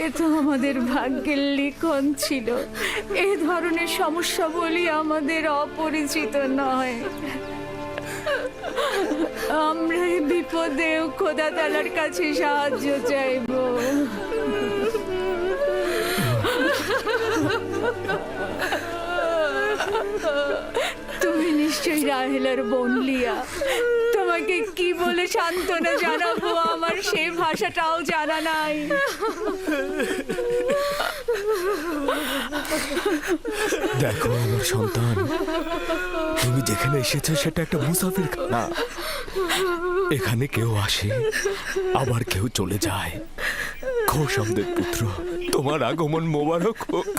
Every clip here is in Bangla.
এ তো আমাদের ভাগ্যের লিখন ছিল। এ ধরনের সমস্যা বলি আমাদের অপরিচিত নয়। আমরা এই বিপদেও খোদা তাআলার কাছে সাহায্য চাইব। তুমি নিশ্চয়ই রাহেলার বোন লিয়া। তোমাকে কি বলে সান্ত্বনা জানাবো, আমার সেই ভাষাটাও জানা নাই। দেখো আমার সন্তান, তুমি যেখানে এসেছো সেটা একটা মুসাফির খানা। এখানে কেউ আসে আবার কেউ চলে যায়। খোশামদের পুত্র, তোমার আগমন মোবারক হোক।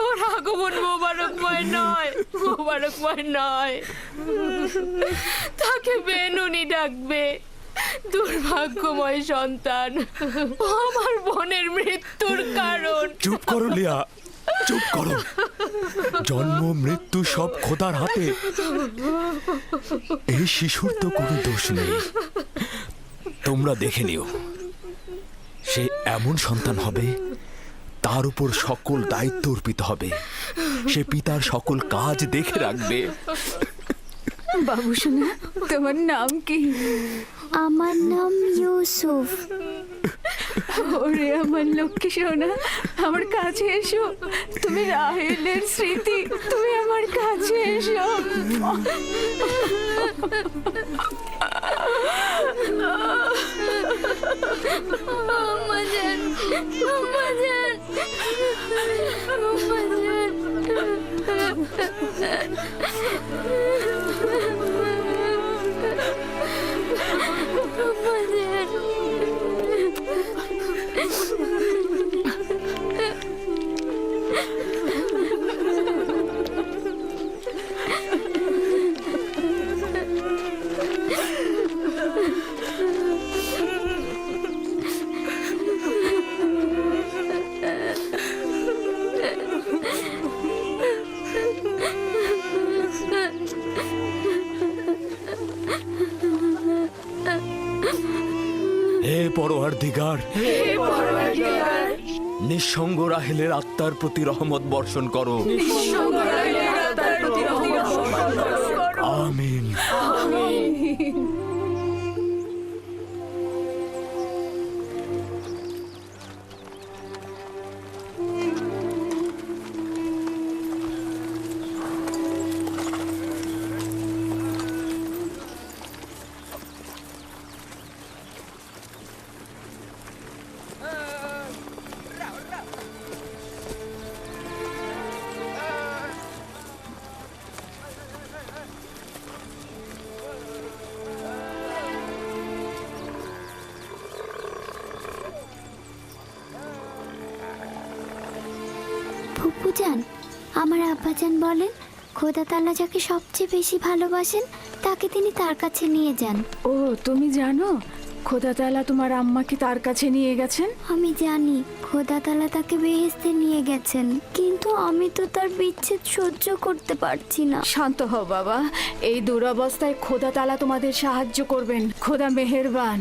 ওর আগমন মোবারকময় নয়, মোবারকময় নয়। তাকে বেনুনি ডাকবে। দুর্ভাগ্যময় সন্তান, ও আমার বোনের মৃত্যুর কারণ। চুপ করো লিয়া, চুপ করো। জন্ম মৃত্যু সব খোদার হাতে। এই শিশুর তো কোনো দোষ নেই। তোমরা দেখে নিও, সে এমন সন্তান হবে তার উপর সকল দায়িত্ব অর্পিত হবে। সে পিতার সকল কাজ দেখে রাখবে। বাবু সোনা, তোমার নাম কি? আমার নাম ইউসুফ। ওরে আমার লক্ষ্মী সোনা, আমার কাছে এসো। তুমি রাহেলের স্মৃতি, তুমি আমার কাছে এসো। আমাজান, আমাজান, আমাজান। হে পরওয়ারদিগার, নিঃসঙ্গ রাহেলের আত্মার প্রতি রহমত বর্ষণ করো। আমিন। ফুপুজান, আমার আব্বাজান বলেন খোদা তাআলা যাকে সবচেয়ে বেশি ভালোবাসেন তাকে তিনি তার কাছে নিয়ে যান। ও, তুমি জানো খোদা তাআলা তোমার আম্মাকে তার কাছে নিয়ে গেছেন? আমি জানি খোদা তাআলা তাকে বেহেশতে নিয়ে গেছেন, কিন্তু আমি তো তার বিচ্ছেদ সহ্য করতে পারছি না। শান্ত হও বাবা, এই দুরবস্থায় খোদা তাআলা তোমাদের সাহায্য করবেন। খোদা মেহেরবান।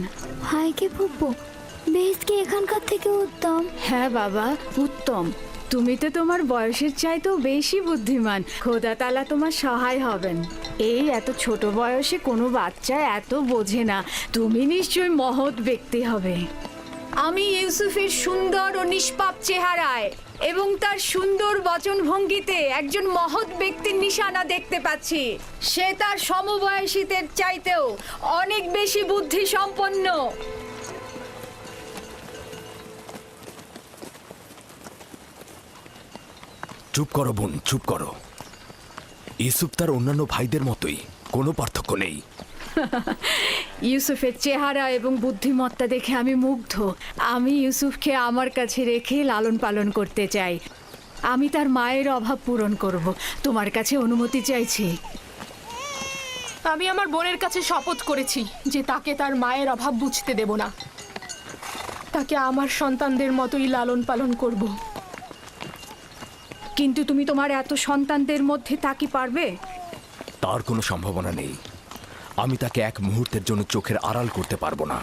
হায় কে ফুপু, বেহেশত কি এখানকার থেকে উত্তম? হ্যাঁ বাবা, উত্তম। তুমি তো তোমার বয়সের চাইতেও বেশি বুদ্ধিমান। খোদা তাআলা তোমার সহায় হবেন। এই এত ছোট বয়সে কোনো বাচ্চা এত বোঝে না। তুমি নিশ্চয়ই মহৎ ব্যক্তি হবে। আমি ইউসুফের সুন্দর ও নিষ্পাপ চেহারায় এবং তার সুন্দর বচনভঙ্গিতে একজন মহৎ ব্যক্তির নিশানা দেখতে পাচ্ছি। সে তার সমবয়সীদের চাইতেও অনেক বেশি বুদ্ধি সম্পন্ন। চুপ করো বোন, চুপ করো। ইউসুফ তার অন্যান্য ভাইদের মতোই, কোনো পার্থক্য নেই। ইউসুফের চেহারা এবং বুদ্ধিমত্তা দেখে আমি মুগ্ধ। আমি ইউসুফকে আমার কাছে রেখে লালন পালন করতে চাই। আমি তার মায়ের অভাব পূরণ করব। তোমার কাছে অনুমতি চাইছি। আমি আমার বোনের কাছে শপথ করেছি যে তাকে তার মায়ের অভাব বুঝতে দেব না। তাকে আমার সন্তানদের মতোই লালন পালন করব। কিন্তু তুমি তোমার এত সন্তানদের মধ্যে তা কি পারবে? তার কোনো সম্ভাবনা নেই। আমি তাকে এক মুহূর্তের জন্য চোখের আড়াল করতে পারবো না।